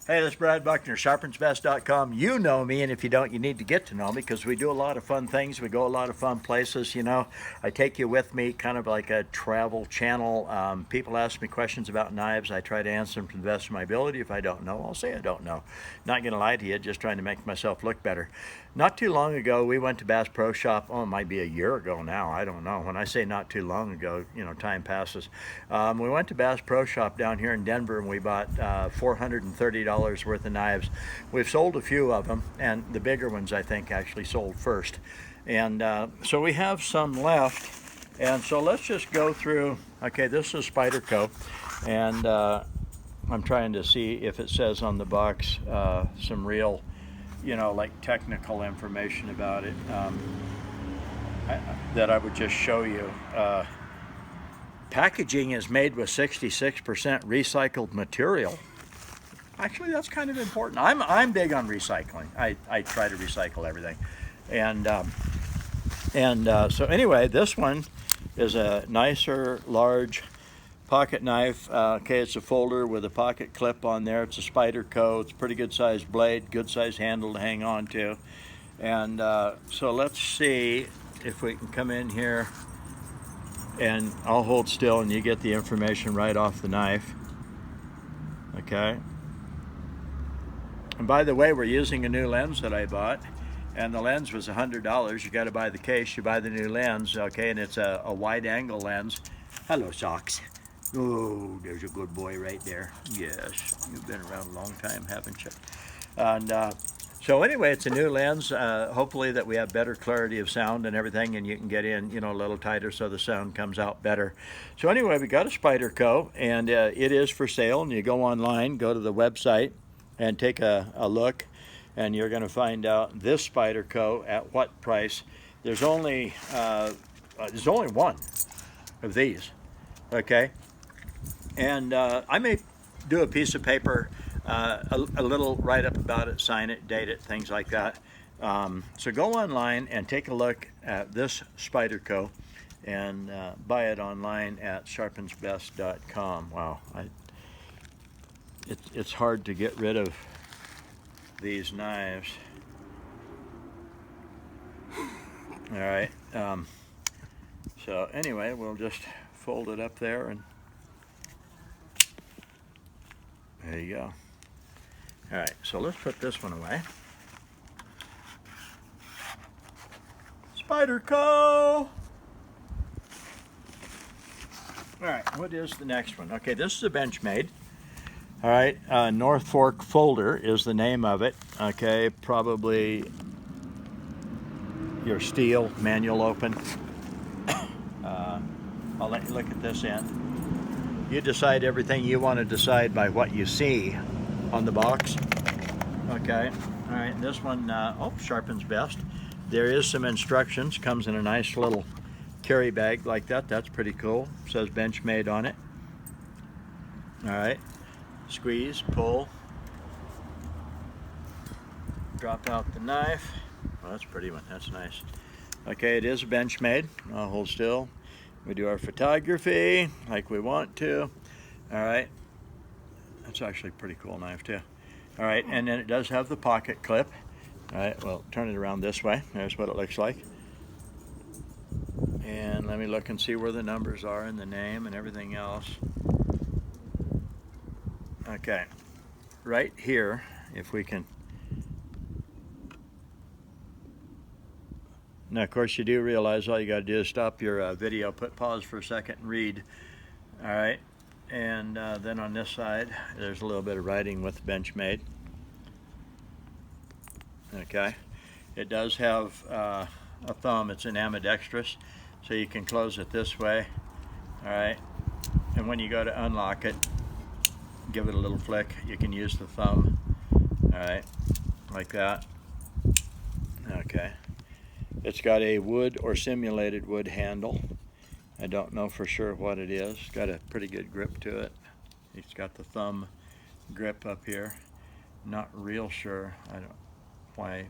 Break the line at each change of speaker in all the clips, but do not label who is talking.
Hey, this is Brad Buckner, sharpensbest.com. You know me, and if you don't, you need to get to know me because we do a lot of fun things. We go a lot of fun places, you know. I take you with me, kind of like a travel channel. People ask me questions about knives. I try to answer them to the best of my ability. If I don't know, I'll say I don't know. Not going to lie to you, just trying to make myself look better. Not too long ago, we went to Bass Pro Shop. Oh, it might be a year ago now. I don't know. When I say not too long ago, you know, time passes. We went to Bass Pro Shop down here in Denver, and we bought $430 worth of knives. We've sold a few of them, and the bigger ones I think actually sold first. And so we have some left. And so let's just go through. Okay, this is Spyderco, and I'm trying to see if it says on the box some real, you know, like technical information about it that I would just show you. Packaging is made with 66% recycled material. Actually, that's kind of important. I'm big on recycling. I try to recycle everything, and so anyway, this one is a nicer, large pocket knife. Okay, it's a folder with a pocket clip on there. It's a Spyderco. It's a pretty good sized blade, good sized handle to hang on to. And so let's see if we can come in here, and I'll hold still and you get the information right off the knife. Okay. And by the way, we're using a new lens that I bought, and the lens was $100. You got to buy the case, you buy the new lens, okay, and it's a wide angle lens. Hello, Socks. Oh, there's a good boy right there. Yes, you've been around a long time, haven't you? And so anyway, it's a new lens. Hopefully that we have better clarity of sound and everything, and you can get in, you know, a little tighter so the sound comes out better. So anyway, we got a Spyderco, and it is for sale. And you go online, go to the website, and take a look, and you're going to find out this Spyderco at what price. There's only one of these, okay? And I may do a piece of paper, a little write-up about it, sign it, date it, things like that. So go online and take a look at this Spyderco, and buy it online at sharpensbest.com. Wow, it's hard to get rid of these knives. All right. So anyway, we'll just fold it up there, and there you go. All right, so let's put this one away. Spyderco! All right, what is the next one? Okay, this is a Benchmade. All right, North Fork Folder is the name of it. Okay, probably your steel, manual open. I'll let you look at this end. You decide everything you want to decide by what you see on the box. Okay, all right, this one, Sharpens Best. There is some instructions, comes in a nice little carry bag like that. That's pretty cool. Says Benchmade on it. All right. Squeeze, pull, drop out the knife. Well, that's a pretty one, that's nice. Okay, it is a Benchmade. I'll hold still. We do our photography like we want to. All right, that's actually a pretty cool knife too. All right, and then it does have the pocket clip. All right, well, turn it around this way. There's what it looks like. And let me look and see where the numbers are and the name and everything else. Okay, right here, if we can. Now, of course, you do realize all you got to do is stop your video, put pause for a second, and read. All right, and then on this side, there's a little bit of writing with Benchmade. Okay, it does have a thumb. It's an ambidextrous, so you can close it this way. All right, and when you go to unlock it, give it a little flick. You can use the thumb, all right, like that. Okay, it's got a wood or simulated wood handle. I don't know for sure what it is. It's got a pretty good grip to it. It's got the thumb grip up here. Not real sure. I don't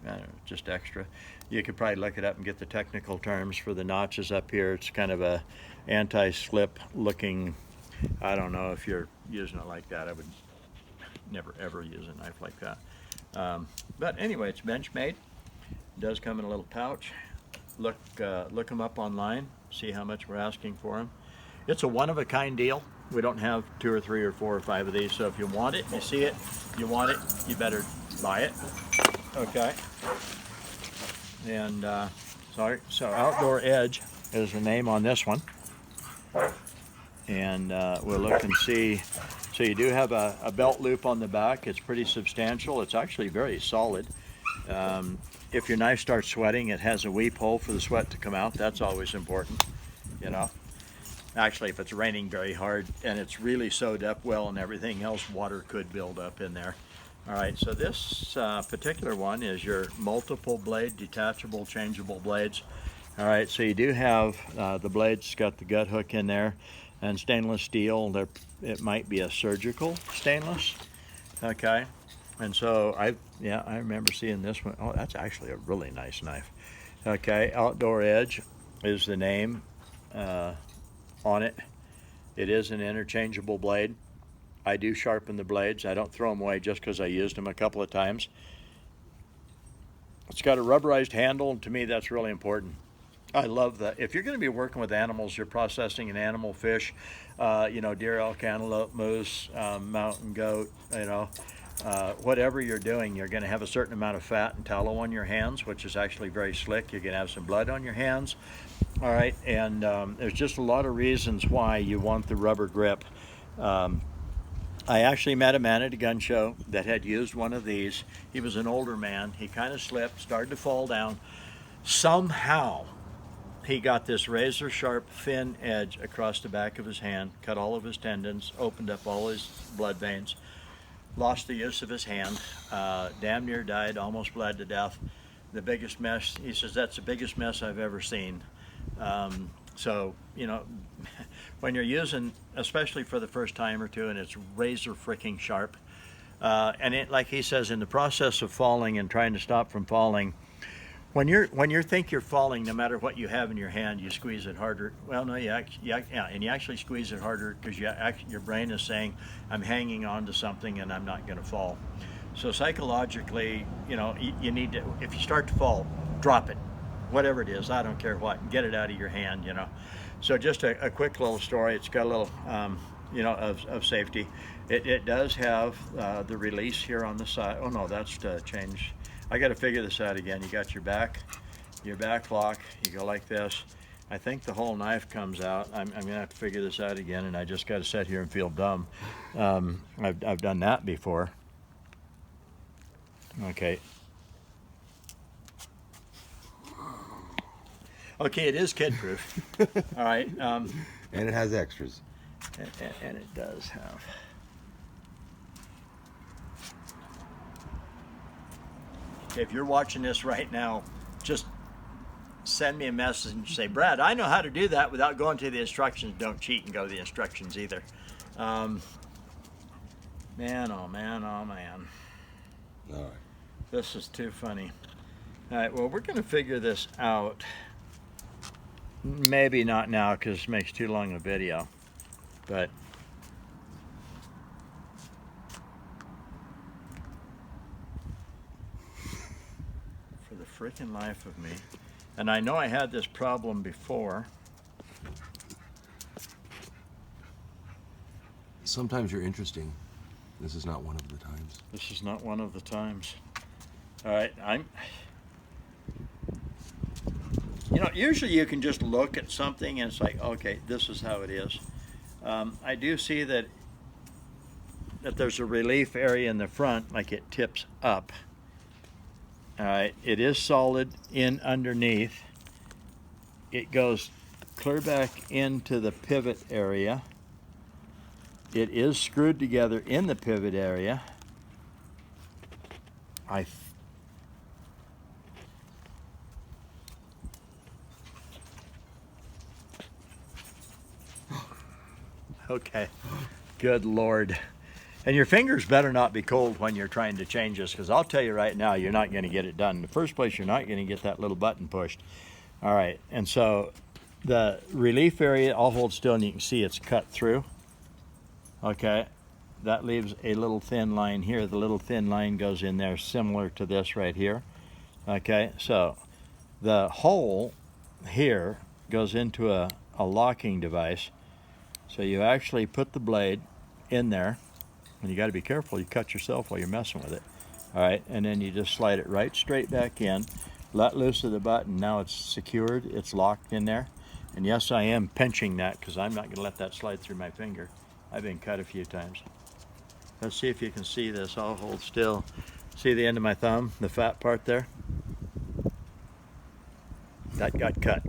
know, just extra. You could probably look it up and get the technical terms for the notches up here. It's kind of a anti-slip looking. I don't know if you're using it like that. I would never ever use a knife like that. But anyway, it's Benchmade. It does come in a little pouch. Look them up online, see how much we're asking for them. It's a one-of-a-kind deal. We don't have 2 or 3 or 4 or 5 of these, so if you want it, you see it, you want it, you better buy it. Okay. And so Outdoor Edge is the name on this one. And we'll look and see. So you do have a belt loop on the back. It's pretty substantial. It's actually very solid. If your knife starts sweating, it has a weep hole for the sweat to come out. That's always important, you know. Actually, if it's raining very hard and it's really sewed up well and everything else, water could build up in there. All right, so this particular one is your multiple blade, detachable, changeable blades. All right, so you do have the blades, got the gut hook in there, and stainless steel. It might be a surgical stainless, okay? And so I remember seeing this one. Oh, that's actually a really nice knife. Okay, Outdoor Edge is the name on it. It is an interchangeable blade. I do sharpen the blades. I don't throw them away just because I used them a couple of times. It's got a rubberized handle, and to me that's really important. I love that. If you're going to be working with animals, you're processing an animal, fish, you know, deer, elk, antelope, moose, mountain goat, you know, whatever you're doing, you're going to have a certain amount of fat and tallow on your hands, which is actually very slick. You're going to have some blood on your hands. All right, and there's just a lot of reasons why you want the rubber grip. I actually met a man at a gun show that had used one of these. He was an older man. He kind of slipped, started to fall down. Somehow, he got this razor sharp thin edge across the back of his hand, cut all of his tendons, opened up all his blood veins, lost the use of his hand, damn near died, almost bled to death. The biggest mess, he says, that's the biggest mess I've ever seen. So, you know, when you're using, especially for the first time or two, and it's razor freaking sharp, and it, like he says, in the process of falling and trying to stop from falling, when you think you're falling, no matter what you have in your hand, you squeeze it harder. Well, no, and you actually squeeze it harder because your brain is saying, I'm hanging on to something and I'm not going to fall. So psychologically, you know, you need to, if you start to fall, drop it. Whatever it is, I don't care what, get it out of your hand, you know. So just a quick little story. It's got a little, you know, of safety. It does have the release here on the side. Oh no, that's to change. I got to figure this out again. You got your back lock. You go like this. I think the whole knife comes out. I'm gonna have to figure this out again, and I just got to sit here and feel dumb. I've done that before. Okay. Okay, it is kid-proof. All right.
And it has extras.
And it does have. If you're watching this right now, just send me a message and say, Brad, I know how to do that without going to the instructions. Don't cheat and go to the instructions either. Man, oh man, oh man.
All right.
This is too funny. All right, well, we're going to figure this out. Maybe not now because it makes too long a video, but for the freaking life of me, and I know I had this problem before.
Sometimes you're interesting. This is not one of the times.
This is not one of the times. All right, you know, usually you can just look at something and it's like, okay, this is how it is. I do see that there's a relief area in the front, like it tips up. All right, it is solid in underneath. It goes clear back into the pivot area. It is screwed together in the pivot area. Okay, good Lord. And your fingers better not be cold when you're trying to change this, because I'll tell you right now, you're not going to get it done. In the first place, you're not going to get that little button pushed. All right, and so the relief area, I'll hold still and you can see it's cut through. Okay, that leaves a little thin line here. The little thin line goes in there similar to this right here. Okay, so the hole here goes into a locking device. So you actually put the blade in there, and you got to be careful you cut yourself while you're messing with it. All right, and then you just slide it right straight back in, let loose of the button. Now it's secured, it's locked in there. And yes, I am pinching that because I'm not going to let that slide through my finger. I've been cut a few times. Let's see if you can see this. I'll hold still. See the end of my thumb, the fat part there? That got cut.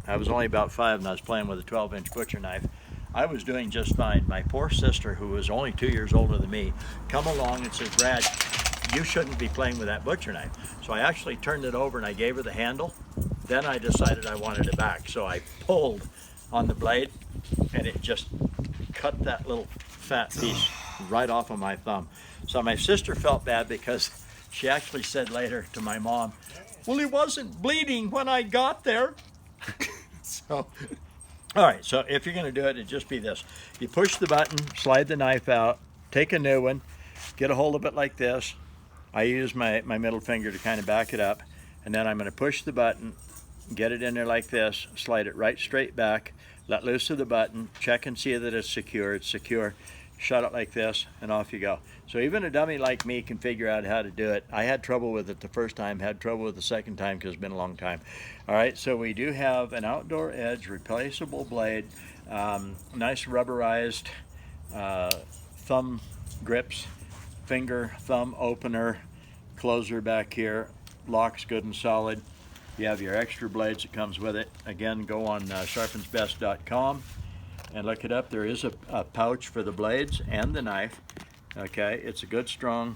I was only about 5 and I was playing with a 12-inch butcher knife. I was doing just fine. My poor sister, who was only 2 years older than me, come along and says, Brad, you shouldn't be playing with that butcher knife. So I actually turned it over and I gave her the handle. Then I decided I wanted it back. So I pulled on the blade and it just cut that little fat piece right off of my thumb. So my sister felt bad because she actually said later to my mom, well, he wasn't bleeding when I got there. So, all right, so if you're going to do it, it'd just be this. You push the button, slide the knife out, take a new one, get a hold of it like this. I use my middle finger to kind of back it up, and then I'm going to push the button, get it in there like this, slide it right straight back, let loose of the button, check and see that it's secure. It's secure. Shut it like this, and off you go. So even a dummy like me can figure out how to do it. I had trouble with it the first time, had trouble with the second time because it's been a long time. All right, so we do have an outdoor edge replaceable blade, nice rubberized thumb grips, finger, thumb opener, closer back here, locks good and solid. You have your extra blades that comes with it. Again, go on sharpensbest.com. and look it up. There is a pouch for the blades and the knife. Okay, it's a good strong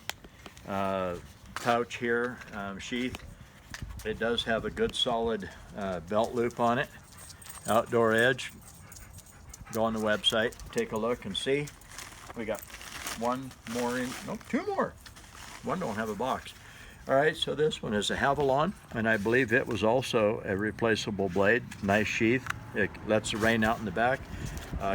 pouch here, sheath. It does have a good solid belt loop on it. Outdoor edge. Go on the website, take a look and see. We got one more in, nope, 2 more. One don't have a box. All right, so this one is a Havalon, and I believe it was also a replaceable blade. Nice sheath. It lets the rain out in the back.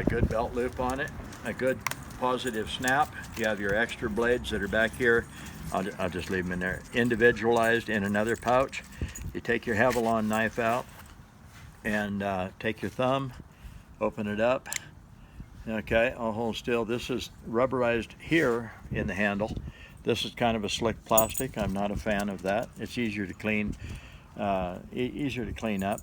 Good belt loop on it. A good positive snap. You have your extra blades that are back here. I'll just leave them in there. Individualized in another pouch. You take your Havalon knife out and take your thumb, open it up. Okay, I'll hold still. This is rubberized here in the handle. This is kind of a slick plastic. I'm not a fan of that. It's easier to clean, easier to clean up.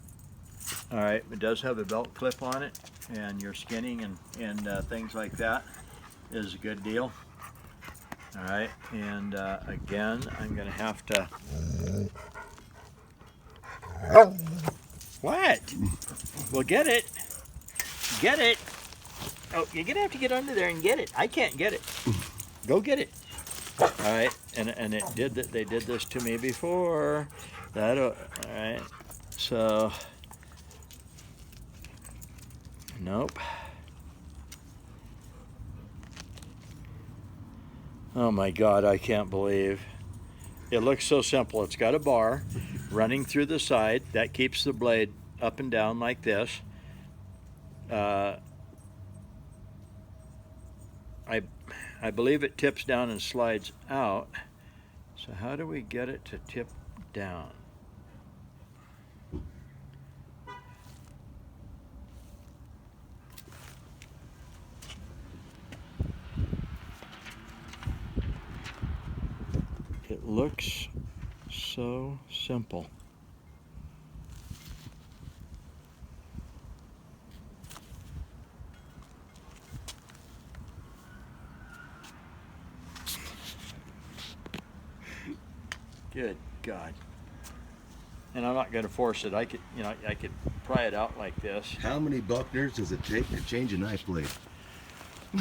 All right, it does have a belt clip on it, and your skinning and things like that is a good deal. All right, and again, I'm going to have to. What? Well, get it. Get it. Oh, you're going to have to get under there and get it. I can't get it. Go get it. All right, and it did that. They did this to me before. That all right. So nope. Oh my God, I can't believe. It looks so simple. It's got a bar running through the side that keeps the blade up and down like this. I believe it tips down and slides out. So how do we get it to tip down? It looks so simple. Good God. And I'm not going to force it. I could, you know, I could pry it out like this.
How many Buckners does it take to change a knife blade?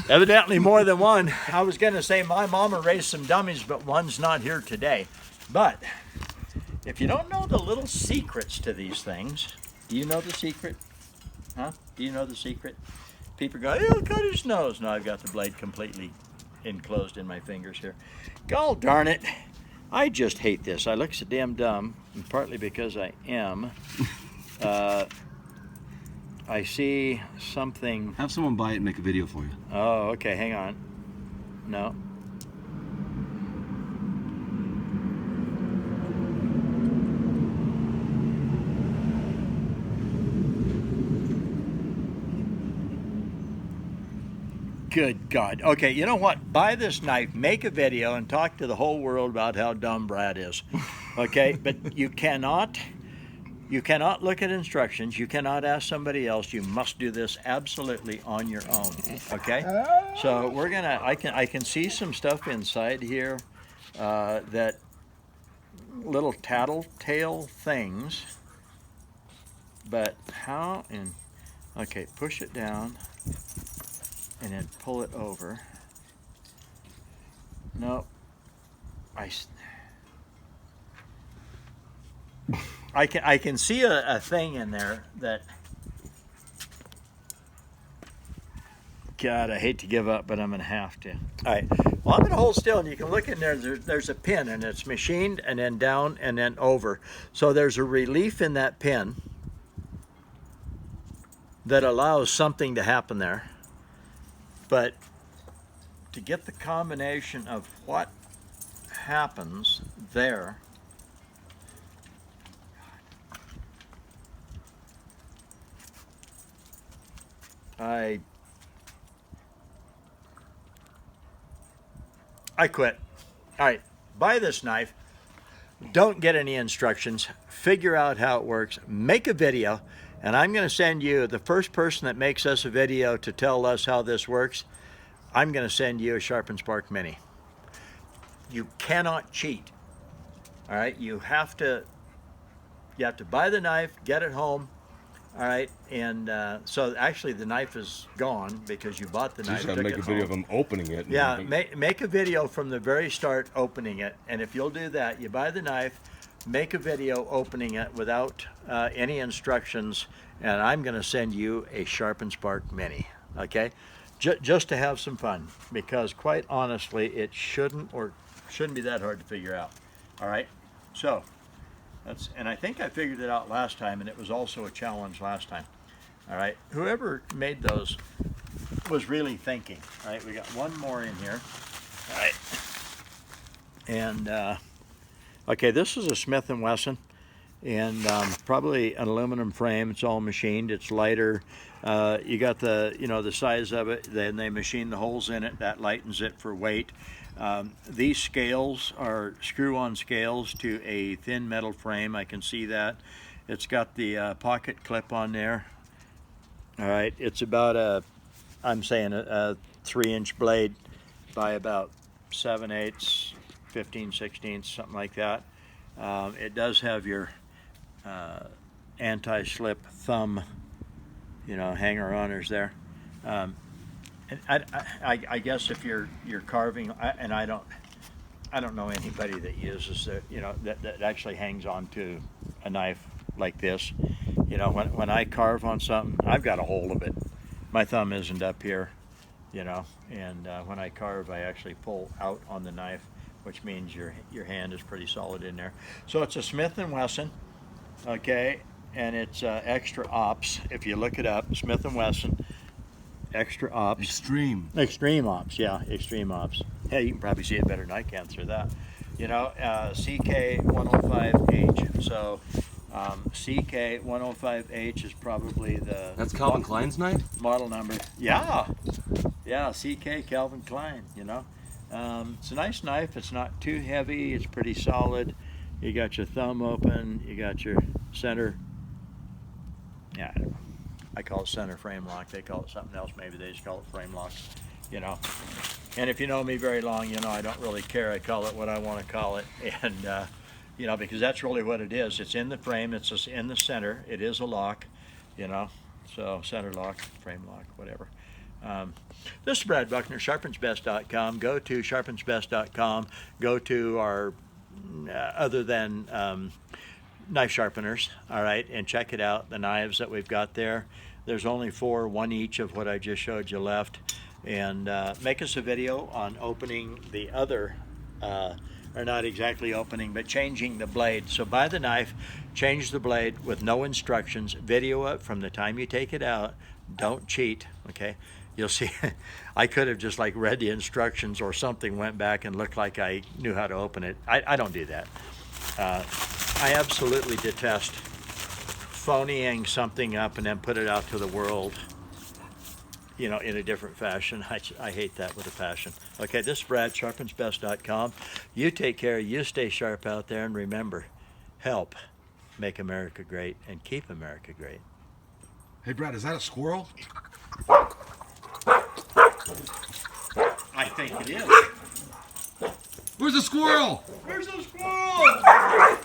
Evidently more than one. I was going to say my mama raised some dummies, but one's not here today. But if you don't know the little secrets to these things, do you know the secret? Huh? Do you know the secret? People go, he'll cut his nose. No, I've got the blade completely enclosed in my fingers here. God darn it. I just hate this. I look so damn dumb, and partly because I am. I see something.
Have someone buy it and make a video for you.
Oh, okay, hang on. No. Good God. Okay, you know what? Buy this knife, make a video, and talk to the whole world about how dumb Brad is. Okay, but you cannot look at instructions. You cannot ask somebody else. You must do this absolutely on your own. Okay? So we're gonna. I can see some stuff inside here that little tattletale things. But how in? Okay, push it down. And then pull it over. No, I can see a thing in there that. God, I hate to give up, but I'm gonna have to. All right. Well, I'm gonna hold still, and you can look in there. There's a pin, and it's machined, and then down, and then over. So there's a relief in that pin that allows something to happen there. But to get the combination of what happens there, I quit. All right, buy this knife. Don't get any instructions. Figure out how it works. Make a video. And I'm going to send you, the first person that makes us a video to tell us how this works, I'm going to send you a Sharpens Spark Mini. You cannot cheat. All right, you have to buy the knife, get it home. All right, and so actually the knife is gone because you bought the knife.
You just got to make a video of them opening it.
Yeah, make a video from the very start opening it, and if you'll do that, you buy the knife, make a video opening it without any instructions, and I'm going to send you a Sharpens Spark Mini, okay? Just to have some fun, because quite honestly, it shouldn't be that hard to figure out, all right? So, and I think I figured it out last time, and it was also a challenge last time, all right? Whoever made those was really thinking, all right? We got one more in here, all right? And, okay, this is a Smith & Wesson, and probably an aluminum frame. It's all machined. It's lighter. You got the size of it. Then they machine the holes in it. That lightens it for weight. These scales are screw-on scales to a thin metal frame. I can see that. It's got the pocket clip on there. All right, it's about I'm saying a 3-inch blade by about 7/8, 15/16, something like that. It does have your anti-slip thumb, hanger-oners there. And I guess if you're carving, and I don't know anybody that uses it, that actually hangs onto a knife like this. When I carve on something, I've got a hold of it. My thumb isn't up here, and when I carve, I actually pull out on the knife, which means your hand is pretty solid in there. So it's a Smith & Wesson, okay, and it's extra ops. If you look it up, Smith & Wesson, extra ops. Extreme ops, yeah, extreme ops. Hey, you can probably see it better than I can through that. CK105H. So CK105H is probably
That's Calvin Klein's knife?
Model number. Yeah, CK Calvin Klein, It's a nice knife. It's not too heavy. It's pretty solid. You got your thumb open. You got your center. Yeah, I call it center frame lock. They call it something else. Maybe they just call it frame lock. And if you know me very long, I don't really care. I call it what I want to call it, and because that's really what it is. It's in the frame. It's just in the center. It is a lock. So center lock, frame lock, whatever. This is Brad Buckner, sharpensbest.com. Go to sharpensbest.com. Go to our other than knife sharpeners, all right, and check it out, the knives that we've got there. There's only 4, one each of what I just showed you left. And make us a video on opening the other, or not exactly opening, but changing the blade. So buy the knife, change the blade with no instructions, video it from the time you take it out. Don't cheat, okay? You'll see, I could have just like read the instructions or something, went back and looked like I knew how to open it. I don't do that. I absolutely detest phonying something up and then put it out to the world, you know, in a different fashion. I hate that with a passion. Okay, this is Brad, sharpensbest.com. You take care, you stay sharp out there, and remember, help make America great and keep America great.
Hey, Brad, is that a squirrel?
I think it is.
Where's the squirrel?
Where's the squirrel?